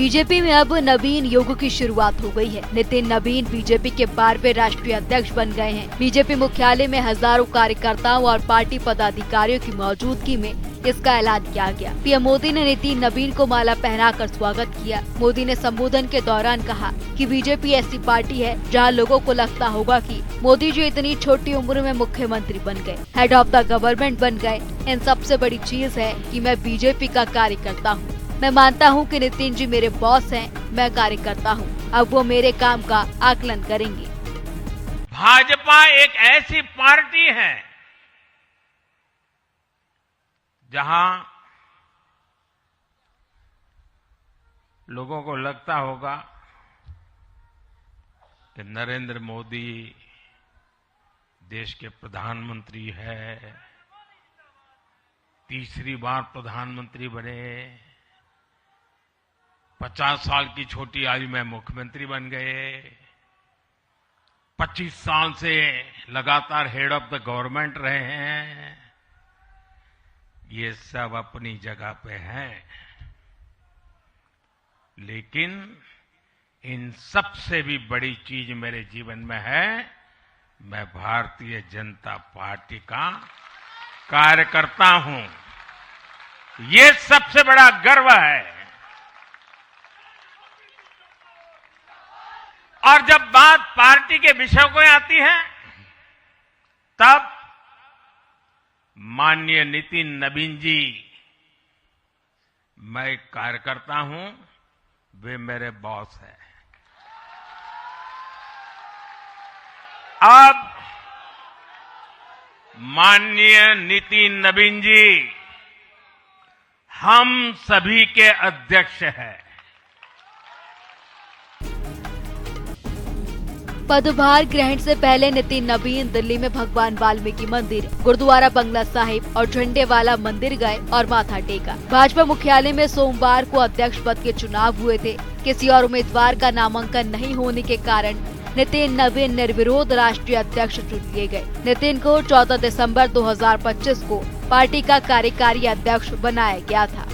BJP में अब नवीन युग की शुरुआत हो गई है। नितिन नवीन बीजेपी के 12वें राष्ट्रीय अध्यक्ष बन गए हैं। बीजेपी मुख्यालय में हजारों कार्यकर्ताओं और पार्टी पदाधिकारियों की मौजूदगी में इसका ऐलान किया गया। पीएम मोदी ने नितिन नवीन को माला पहनाकर स्वागत किया। मोदी ने संबोधन के दौरान कहा कि बीजेपी ऐसी पार्टी है जहां लोगों को लगता होगा कि मोदी जी इतनी छोटी उम्र में मुख्यमंत्री बन गए, हेड ऑफ द गवर्नमेंट बन गए। इन सबसे बड़ी चीज है कि मैं बीजेपी का कार्यकर्ता हूँ। मैं मानता हूँ कि नितिन जी मेरे बॉस हैं, मैं कार्यकर्ता हूँ। अब वो मेरे काम का आकलन करेंगे। भाजपा एक ऐसी पार्टी है जहां लोगों को लगता होगा कि नरेंद्र मोदी देश के प्रधानमंत्री है, तीसरी बार प्रधानमंत्री बने, 50 साल की छोटी आयु में मुख्यमंत्री बन गए, 25 साल से लगातार हेड ऑफ द गवर्नमेंट रहे हैं। ये सब अपनी जगह पे हैं, लेकिन इन सबसे भी बड़ी चीज मेरे जीवन में है, मैं भारतीय जनता पार्टी का कार्यकर्ता हूं। ये सबसे बड़ा गर्व है। और जब बात पार्टी के विषयों को आती है, तब माननीय नितिन नवीन जी, मैं एक कार्यकर्ता हूं, वे मेरे बॉस हैं। अब माननीय नितिन नवीन जी हम सभी के अध्यक्ष हैं। पदभार ग्रहण से पहले नितिन नवीन दिल्ली में भगवान वाल्मीकि मंदिर, गुरुद्वारा बंगला साहिब और झंडे वाला मंदिर गए और माथा टेका। भाजपा मुख्यालय में सोमवार को अध्यक्ष पद के चुनाव हुए थे। किसी और उम्मीदवार का नामांकन नहीं होने के कारण नितिन नवीन निर्विरोध राष्ट्रीय अध्यक्ष चुन लिए गए। नितिन को 14 दिसंबर 2025 को पार्टी का कार्यकारी अध्यक्ष बनाया गया था।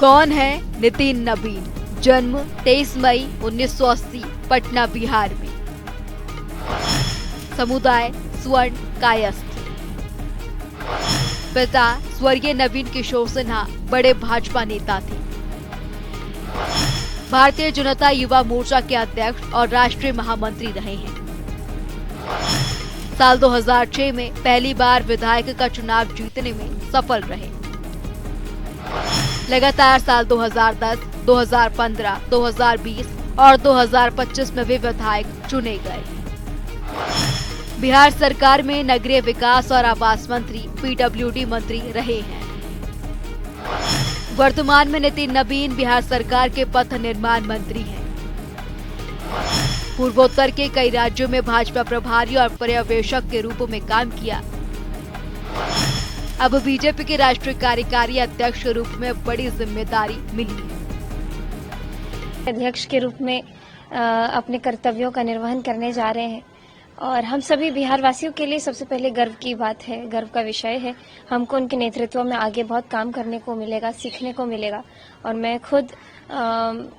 कौन है नितिन नवीन? जन्म 23 मई 1980 पटना, बिहार में। समुदाय स्वर्ण कायस्थ। पिता स्वर्गीय नवीन किशोर सिन्हा बड़े भाजपा नेता थे। भारतीय जनता युवा मोर्चा के अध्यक्ष और राष्ट्रीय महामंत्री रहे हैं। साल 2006 में पहली बार विधायक का चुनाव जीतने में सफल रहे। लगातार साल 2010, 2015, 2020 और 2025 में भी विधायक चुने गए। बिहार सरकार में नगरीय विकास और आवास मंत्री, पीडब्ल्यूडी मंत्री रहे हैं। वर्तमान में नितिन नवीन बिहार सरकार के पथ निर्माण मंत्री हैं। पूर्वोत्तर के कई राज्यों में भाजपा प्रभारी और पर्यवेक्षक के रूप में काम किया। अब बीजेपी के राष्ट्रीय कार्यकारी अध्यक्ष के रूप में बड़ी जिम्मेदारी मिली है। अध्यक्ष के रूप में अपने कर्तव्यों का निर्वहन करने जा रहे हैं और हम सभी बिहार वासियों के लिए सबसे पहले गर्व की बात है, गर्व का विषय है। हमको उनके नेतृत्व में आगे बहुत काम करने को मिलेगा, सीखने को मिलेगा। और मैं खुद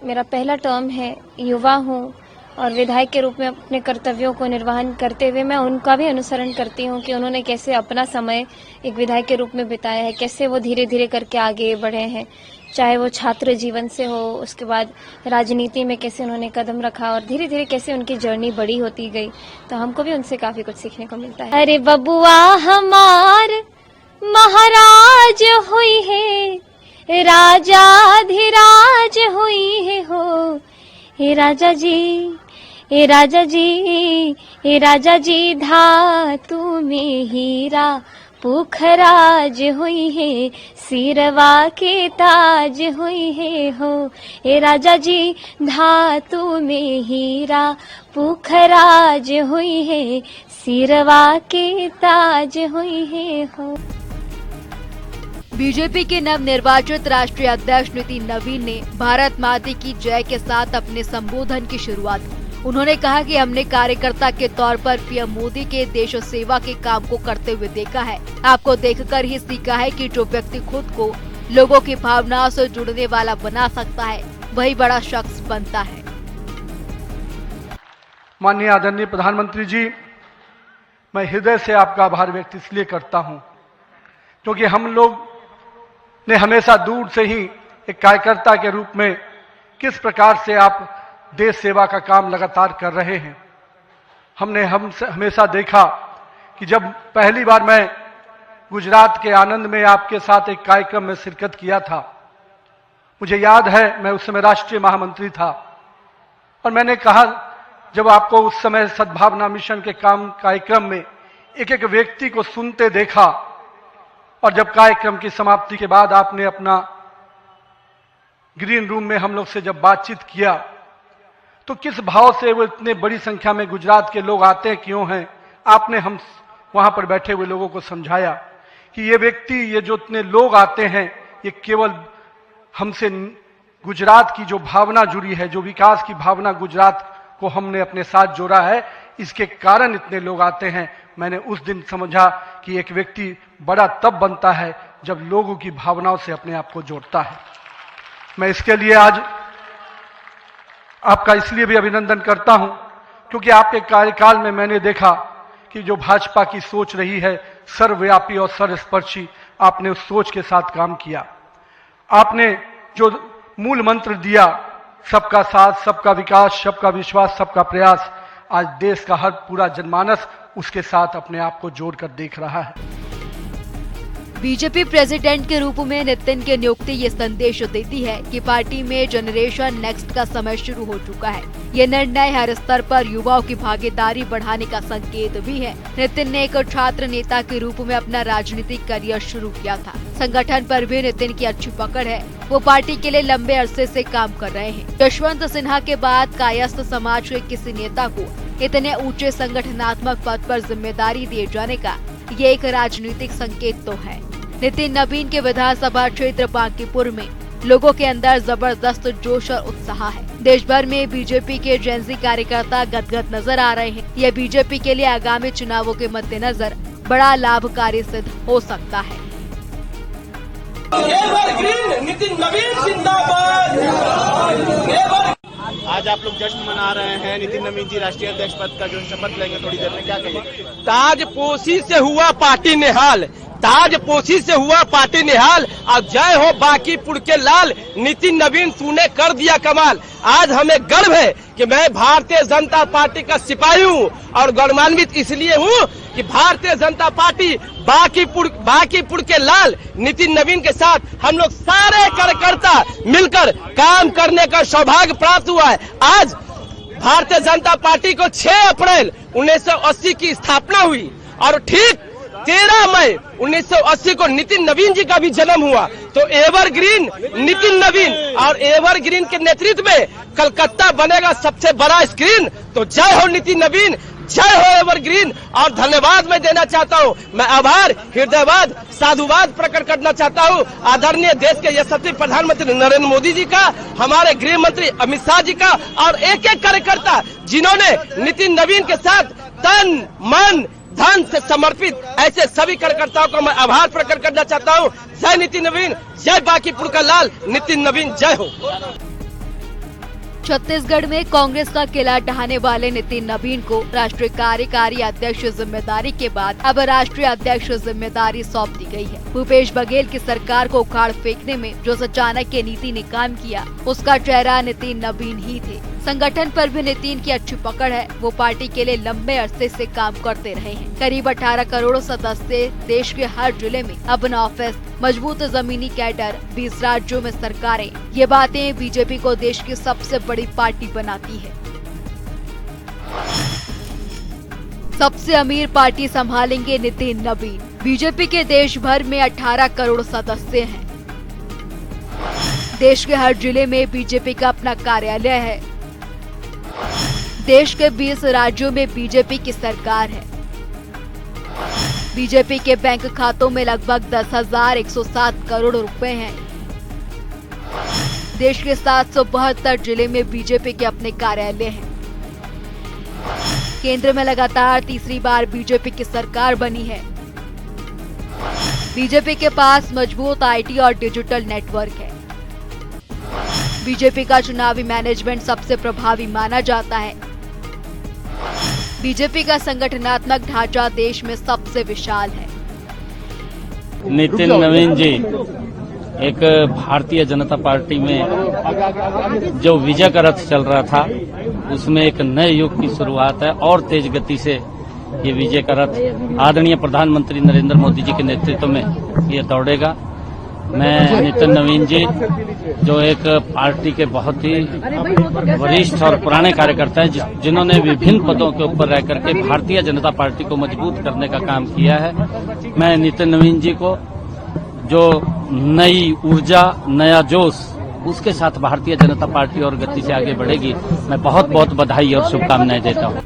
मेरा पहला टर्म है, युवा हूँ और विधायक के रूप में अपने कर्तव्यों को निर्वहन करते हुए मैं उनका भी अनुसरण करती हूँ कि उन्होंने कैसे अपना समय एक विधायक के रूप में बिताया है, कैसे वो धीरे धीरे करके आगे बढ़े हैं, चाहे वो छात्र जीवन से हो, उसके बाद राजनीति में कैसे उन्होंने कदम रखा और धीरे धीरे कैसे उनकी जर्नी बड़ी होती गई। तो हमको भी उनसे काफी कुछ सीखने को मिलता है। अरे बबुआ हमार महाराज हुई है, राजाधिराज हुई है हो। हे राजा जी, हे राजा जी, हे राजा जी, धातु में हीरा पुखराज हुई है, सिरवा के ताज हुई है हो। हे राजा जी, धातु में हीरा पुखराज हुई है, सिरवा के ताज हुई है हो। बीजेपी के नवनिर्वाचित राष्ट्रीय अध्यक्ष नितिन नवीन ने भारत माता की जय के साथ अपने संबोधन की शुरुआत की। उन्होंने कहा कि हमने कार्यकर्ता के तौर पर पीएम मोदी के देश सेवा के काम को करते हुए देखा है। आपको देखकर ही सीखा है कि जो व्यक्ति खुद को लोगों की भावनाओं से जुड़ने वाला बना सकता है, वही बड़ा शख्स बनता है। माननीय आदरणीय प्रधानमंत्री जी, मैं हृदय से आपका आभार व्यक्त इसलिए करता हूं क्योंकि हम लोग ने हमेशा दूर से ही एक कार्यकर्ता के रूप में किस प्रकार से आप देश सेवा का काम लगातार कर रहे हैं। हमने हमेशा देखा कि जब पहली बार मैं गुजरात के आनंद में आपके साथ एक कार्यक्रम में शिरकत किया था, मुझे याद है मैं उस समय राष्ट्रीय महामंत्री था और मैंने कहा, जब आपको उस समय सद्भावना मिशन के कार्यक्रम में एक एक व्यक्ति को सुनते देखा और जब कार्यक्रम की समाप्ति के बाद आपने अपना ग्रीन रूम में हम लोग से जब बातचीत किया तो किस भाव से वो इतने बड़ी संख्या में गुजरात के लोग आते क्यों हैं, आपने हम वहां पर बैठे हुए लोगों को समझाया कि ये व्यक्ति, ये जो इतने लोग आते हैं, ये केवल हमसे गुजरात की जो भावना जुड़ी है, जो विकास की भावना गुजरात को हमने अपने साथ जोड़ा है, इसके कारण इतने लोग आते हैं। मैंने उस दिन समझा कि एक व्यक्ति बड़ा तब बनता है जब लोगों की भावनाओं से अपने आप को जोड़ता है। मैं इसके लिए आज आपका इसलिए भी अभिनंदन करता हूं क्योंकि आपके कार्यकाल में मैंने देखा कि जो भाजपा की सोच रही है सर्वव्यापी और सर्वस्पर्शी, आपने उस सोच के साथ काम किया। आपने जो मूल मंत्र दिया, सबका साथ, सबका विकास, सबका विश्वास, सबका प्रयास, आज देश का हर पूरा जनमानस उसके साथ अपने आप को जोड़कर देख रहा है। बीजेपी प्रेसिडेंट के रूप में नितिन की नियुक्ति ये संदेश देती है कि पार्टी में जनरेशन नेक्स्ट का समय शुरू हो चुका है। ये निर्णय हर स्तर पर युवाओं की भागीदारी बढ़ाने का संकेत भी है। नितिन ने एक छात्र नेता के रूप में अपना राजनीतिक करियर शुरू किया था। संगठन पर भी नितिन की अच्छी पकड़ है। वो पार्टी के लिए लंबे अरसे से काम कर रहे हैं। यशवंत सिन्हा के बाद कायस्थ समाज के किसी नेता को इतने ऊंचे संगठनात्मक पद पर जिम्मेदारी दिए जाने का ये एक राजनीतिक संकेत तो है। नितिन नवीन के विधानसभा क्षेत्र बांकीपुर में लोगों के अंदर जबरदस्त जोश और उत्साह है। देश भर में बीजेपी के जेनजी कार्यकर्ता गदगद नजर आ रहे हैं। यह बीजेपी के लिए आगामी चुनावों के मद्देनजर बड़ा लाभकारी सिद्ध हो सकता है। नितिन नवीन जिंदाबाद। आज आप लोग जश्न मना रहे हैं, नितिन नवीन जी राष्ट्रीय अध्यक्ष पद का जो शपथ लेंगे थोड़ी देर में, क्या कहेंगे? ताजपोशी से हुआ पार्टी निहाल, ताजपोशी से हुआ पार्टी निहाल, और जय हो बांकीपुर के लाल, नितिन नवीन तूने कर दिया कमाल। आज हमें गर्व है कि मैं भारतीय जनता पार्टी का सिपाही हूँ और गौरवान्वित इसलिए हूँ कि भारतीय जनता पार्टी बांकीपुर के लाल नितिन नवीन के साथ हम लोग सारे कार्यकर्ता मिलकर काम करने का सौभाग्य प्राप्त हुआ है। आज भारतीय जनता पार्टी को 6 अप्रैल 1980 की स्थापना हुई और ठीक 13 मई 1980 को नितिन नवीन जी का भी जन्म हुआ। तो एवरग्रीन नितिन नवीन और एवरग्रीन के नेतृत्व में कलकत्ता बनेगा सबसे बड़ा स्क्रीन। तो जय हो नितिन नवीन, जय हो एवरग्रीन। और धन्यवाद मैं देना चाहता हूँ, मैं आभार, हृदयवाद, साधुवाद प्रकट करना चाहता हूँ आदरणीय देश के यशस्वी प्रधानमंत्री नरेंद्र मोदी जी का, हमारे गृह मंत्री अमित शाह जी का और एक एक कार्यकर्ता जिन्होंने नितिन नवीन के साथ तन मन धन से समर्पित ऐसे सभी कार्यकर्ताओं को मैं आभार प्रकट करना चाहता हूँ। जय नितिन नवीन, जय बांकीपुर का लाल नितिन नवीन, जय हो। छत्तीसगढ़ में कांग्रेस का किला ढहाने वाले नितिन नवीन को राष्ट्रीय कार्यकारी अध्यक्ष जिम्मेदारी के बाद अब राष्ट्रीय अध्यक्ष जिम्मेदारी सौंप दी गई है। भूपेश बघेल की सरकार को उखाड़ फेंकने में जो चाणक्य नीति ने काम किया, उसका चेहरा नितिन नवीन ही थे। संगठन पर भी नितिन की अच्छी पकड़ है। वो पार्टी के लिए लंबे अरसे से काम करते रहे हैं। करीब 18 करोड़ सदस्य, देश के हर जिले में अपना ऑफिस, मजबूत जमीनी कैडर, 20 राज्यों में सरकारें, ये बातें बीजेपी को देश की सबसे बड़ी पार्टी बनाती है। सबसे अमीर पार्टी संभालेंगे नितिन नवीन। बीजेपी के देश भर में 18 करोड़ सदस्य हैं। देश के हर जिले में बीजेपी का अपना कार्यालय है। देश के 20 राज्यों में बीजेपी की सरकार है। बीजेपी के बैंक खातों में लगभग 10,107 करोड़ रुपए हैं। देश के 772 जिले में बीजेपी के अपने कार्यालय हैं। केंद्र में लगातार तीसरी बार बीजेपी की सरकार बनी है। बीजेपी के पास मजबूत आईटी और डिजिटल नेटवर्क है। बीजेपी का चुनावी मैनेजमेंट सबसे प्रभावी माना जाता है। बीजेपी का संगठनात्मक ढांचा देश में सबसे विशाल है। नितिन नवीन जी एक भारतीय जनता पार्टी में जो विजय का रथ चल रहा था उसमें एक नए युग की शुरुआत है और तेज गति से ये विजय का रथ आदरणीय प्रधानमंत्री नरेंद्र मोदी जी के नेतृत्व में ये दौड़ेगा। मैं नितिन नवीन जी जो एक पार्टी के बहुत ही वरिष्ठ और पुराने कार्यकर्ता हैं जिन्होंने विभिन्न पदों के ऊपर रह करके भारतीय जनता पार्टी को मजबूत करने का काम किया है, मैं नितिन नवीन जी को जो नई ऊर्जा नया जोश उसके साथ भारतीय जनता पार्टी और गति से आगे बढ़ेगी, मैं बहुत बहुत बधाई और शुभकामनाएं देता हूं।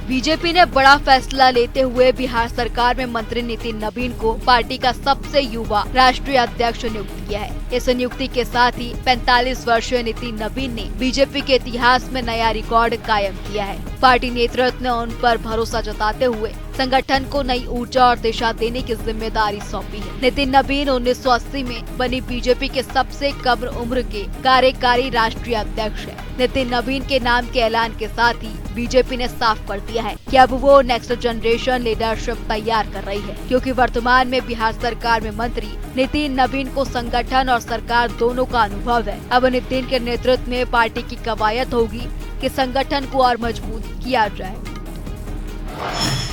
बीजेपी ने बड़ा फैसला लेते हुए बिहार सरकार में मंत्री नितिन नवीन को पार्टी का सबसे युवा राष्ट्रीय अध्यक्ष नियुक्त किया है। इस नियुक्ति के साथ ही 45 वर्षीय नितिन नवीन ने बीजेपी के इतिहास में नया रिकॉर्ड कायम किया है। पार्टी नेतृत्व ने उन पर भरोसा जताते हुए संगठन को नई ऊर्जा और दिशा देने की जिम्मेदारी सौंपी है। नितिन नवीन 1980 में बनी बीजेपी के सबसे कम उम्र के कार्यकारी राष्ट्रीय अध्यक्ष है। नितिन नवीन के नाम के ऐलान के साथ ही बीजेपी ने साफ कर दिया है कि अब वो नेक्स्ट जनरेशन लीडरशिप तैयार कर रही है, क्योंकि वर्तमान में बिहार सरकार में मंत्री नितिन नवीन को संगठन और सरकार दोनों का अनुभव है। अब नितिन के नेतृत्व में पार्टी की कवायद होगी कि संगठन को और मजबूत किया जाए।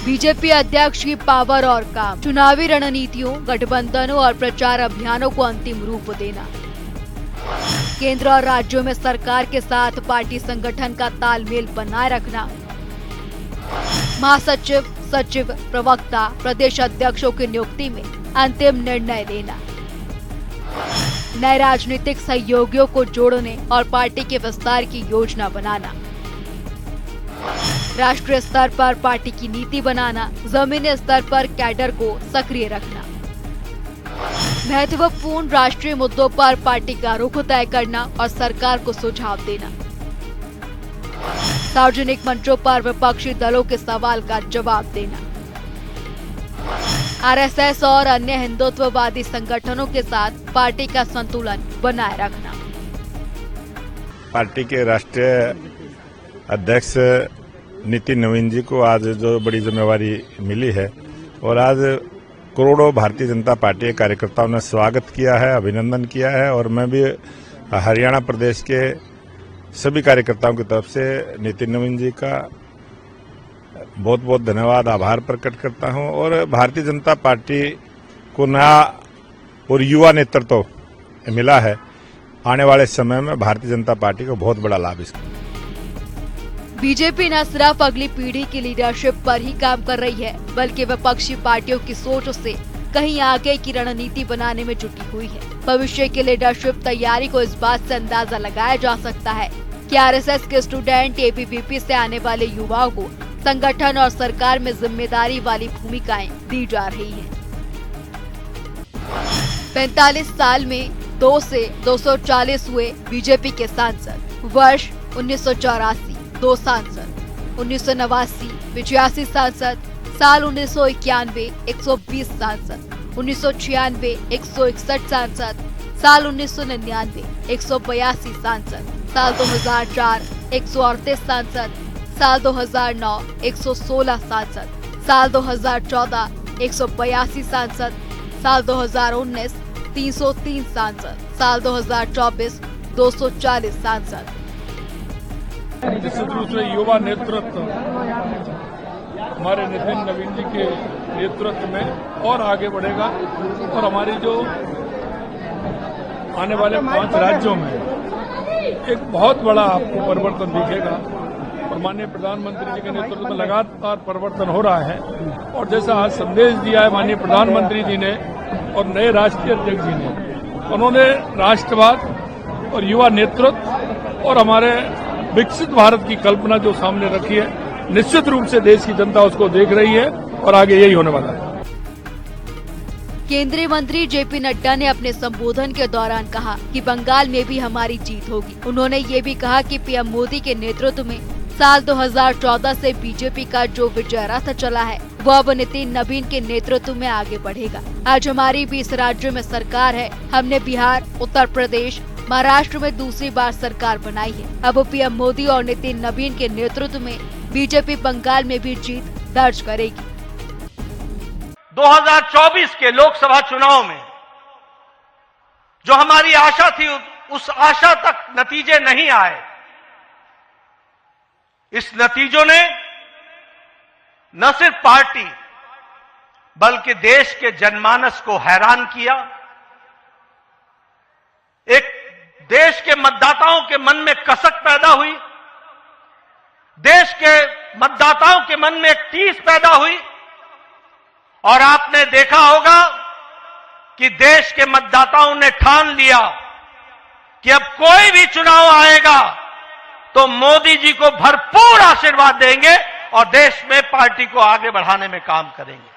बीजेपी अध्यक्ष की पावर और काम, चुनावी रणनीतियों, गठबंधनों और प्रचार अभियानों को अंतिम रूप देना, केंद्र और राज्यों में सरकार के साथ पार्टी संगठन का तालमेल बनाए रखना, महासचिव, सचिव, प्रवक्ता, प्रदेश अध्यक्षों की नियुक्ति में अंतिम निर्णय लेना, नए राजनीतिक सहयोगियों को जोड़ने और पार्टी के विस्तार की योजना बनाना, राष्ट्रीय स्तर पर पार्टी की नीति बनाना, जमीनी स्तर पर कैडर को सक्रिय रखना, महत्वपूर्ण राष्ट्रीय मुद्दों पर पार्टी का रुख तय करना और सरकार को सुझाव देना, सार्वजनिक मंचों पर विपक्षी दलों के सवाल का जवाब देना, आरएसएस और अन्य हिंदुत्ववादी संगठनों के साथ पार्टी का संतुलन बनाए रखना। पार्टी के राष्ट्रीय अध्यक्ष नितिन नवीन जी को आज जो बड़ी जिम्मेवारी मिली है और आज करोड़ों भारतीय जनता पार्टी के कार्यकर्ताओं ने स्वागत किया है, अभिनंदन किया है और मैं भी हरियाणा प्रदेश के सभी कार्यकर्ताओं की तरफ से नितिन नवीन जी का बहुत बहुत धन्यवाद, आभार प्रकट करता हूं और भारतीय जनता पार्टी को नया और युवा नेतृत्व मिला है। आने वाले समय में भारतीय जनता पार्टी को बहुत बड़ा लाभ इसका। बीजेपी न सिर्फ अगली पीढ़ी की लीडरशिप पर ही काम कर रही है, बल्कि विपक्षी पार्टियों की सोच से कहीं आगे की रणनीति बनाने में जुटी हुई है। भविष्य की लीडरशिप तैयारी को इस बात से अंदाजा लगाया जा सकता है कि आरएसएस के स्टूडेंट एबीवीपी से आने वाले युवाओं को संगठन और सरकार में जिम्मेदारी वाली भूमिकाएं दी जा रही हैं। 45 साल में 2 से 240 हुए बीजेपी के सांसद। वर्ष 1984 2 सांसद, 1989 85 सांसद, साल 1991 120 सांसद, 1996 161 सांसद, साल 1999 182 सांसद, साल 2004 138 सांसद, साल 2009 116 सांसद, साल 2014 182 सांसद, साल 2019 303 सांसद, साल 2024 240 सांसद। निश्चित रूप से युवा नेतृत्व हमारे नितिन नवीन जी के नेतृत्व में और आगे बढ़ेगा और हमारी जो आने वाले 5 राज्यों में एक बहुत बड़ा आपको परिवर्तन दिखेगा और माननीय प्रधानमंत्री जी के नेतृत्व में लगातार परिवर्तन हो रहा है और जैसा आज संदेश दिया है माननीय प्रधानमंत्री जी ने और नए राष्ट्रीय अध्यक्ष जी ने, उन्होंने राष्ट्रवाद और युवा नेतृत्व और हमारे विकसित भारत की कल्पना जो सामने रखी है, निश्चित रूप से देश की जनता उसको देख रही है और आगे यही होने वाला है। केंद्रीय मंत्री जेपी नड्डा ने अपने संबोधन के दौरान कहा कि बंगाल में भी हमारी जीत होगी। उन्होंने ये भी कहा कि पीएम मोदी के नेतृत्व में साल 2014 से बीजेपी का जो विजय रथ चला है वो अब नितिन नवीन के नेतृत्व में आगे बढ़ेगा। आज हमारी 20 राज्यों में सरकार है। हमने बिहार, उत्तर प्रदेश, महाराष्ट्र में दूसरी बार सरकार बनाई है। अब पीएम मोदी और नितिन नवीन के नेतृत्व में बीजेपी बंगाल में भी जीत दर्ज करेगी। 2024 के लोकसभा चुनाव में जो हमारी आशा थी, उस आशा तक नतीजे नहीं आए। इस नतीजों ने न सिर्फ पार्टी बल्कि देश के जनमानस को हैरान किया। एक देश के मतदाताओं के मन में कसक पैदा हुई, देश के मतदाताओं के मन में एक टीस पैदा हुई और आपने देखा होगा कि देश के मतदाताओं ने ठान लिया कि अब कोई भी चुनाव आएगा तो मोदी जी को भरपूर आशीर्वाद देंगे और देश में पार्टी को आगे बढ़ाने में काम करेंगे।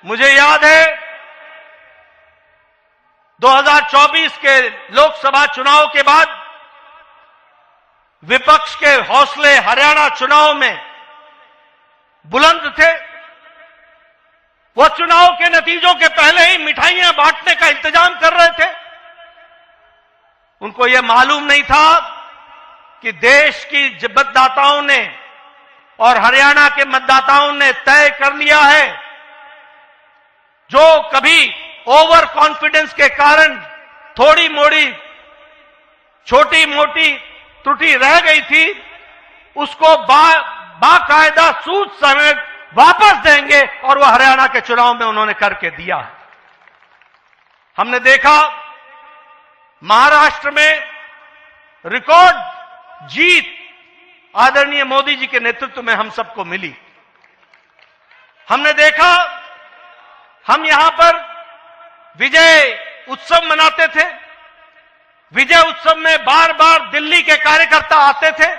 मुझे याद है 2024 के लोकसभा चुनाव के बाद विपक्ष के हौसले हरियाणा चुनाव में बुलंद थे। वो चुनाव के नतीजों के पहले ही मिठाइयां बांटने का इंतजाम कर रहे थे। उनको यह मालूम नहीं था कि देश की मतदाताओं ने और हरियाणा के मतदाताओं ने तय कर लिया है, जो कभी ओवर कॉन्फिडेंस के कारण थोड़ी मोड़ी छोटी मोटी त्रुटि रह गई थी, उसको बाकायदा सूद समेत वापस देंगे और वह हरियाणा के चुनाव में उन्होंने करके दिया है। हमने देखा महाराष्ट्र में रिकॉर्ड जीत आदरणीय मोदी जी के नेतृत्व में हम सबको मिली। हमने देखा हम यहां पर विजय उत्सव मनाते थे। विजय उत्सव में बार बार दिल्ली के कार्यकर्ता आते थे,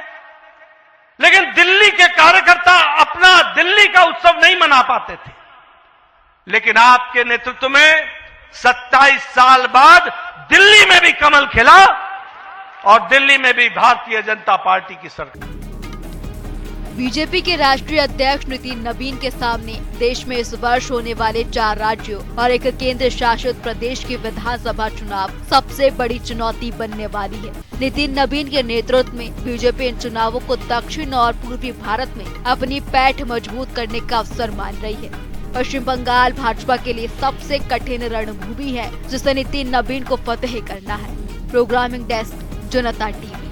लेकिन दिल्ली के कार्यकर्ता अपना दिल्ली का उत्सव नहीं मना पाते थे। लेकिन आपके नेतृत्व में 27 साल बाद दिल्ली में भी कमल खिला और दिल्ली में भी भारतीय जनता पार्टी की सरकार। बीजेपी के राष्ट्रीय अध्यक्ष नितिन नवीन के सामने देश में इस वर्ष होने वाले 4 राज्यों और एक केंद्र शासित प्रदेश के विधानसभा चुनाव सबसे बड़ी चुनौती बनने वाली है। नितिन नवीन के नेतृत्व में बीजेपी इन चुनावों को दक्षिण और पूर्वी भारत में अपनी पैठ मजबूत करने का अवसर मान रही है। पश्चिम बंगाल भाजपा के लिए सबसे कठिन रणभूमि है, जिसे नितिन नवीन को फतेह करना है। प्रोग्रामिंग डेस्क, जनता टीवी।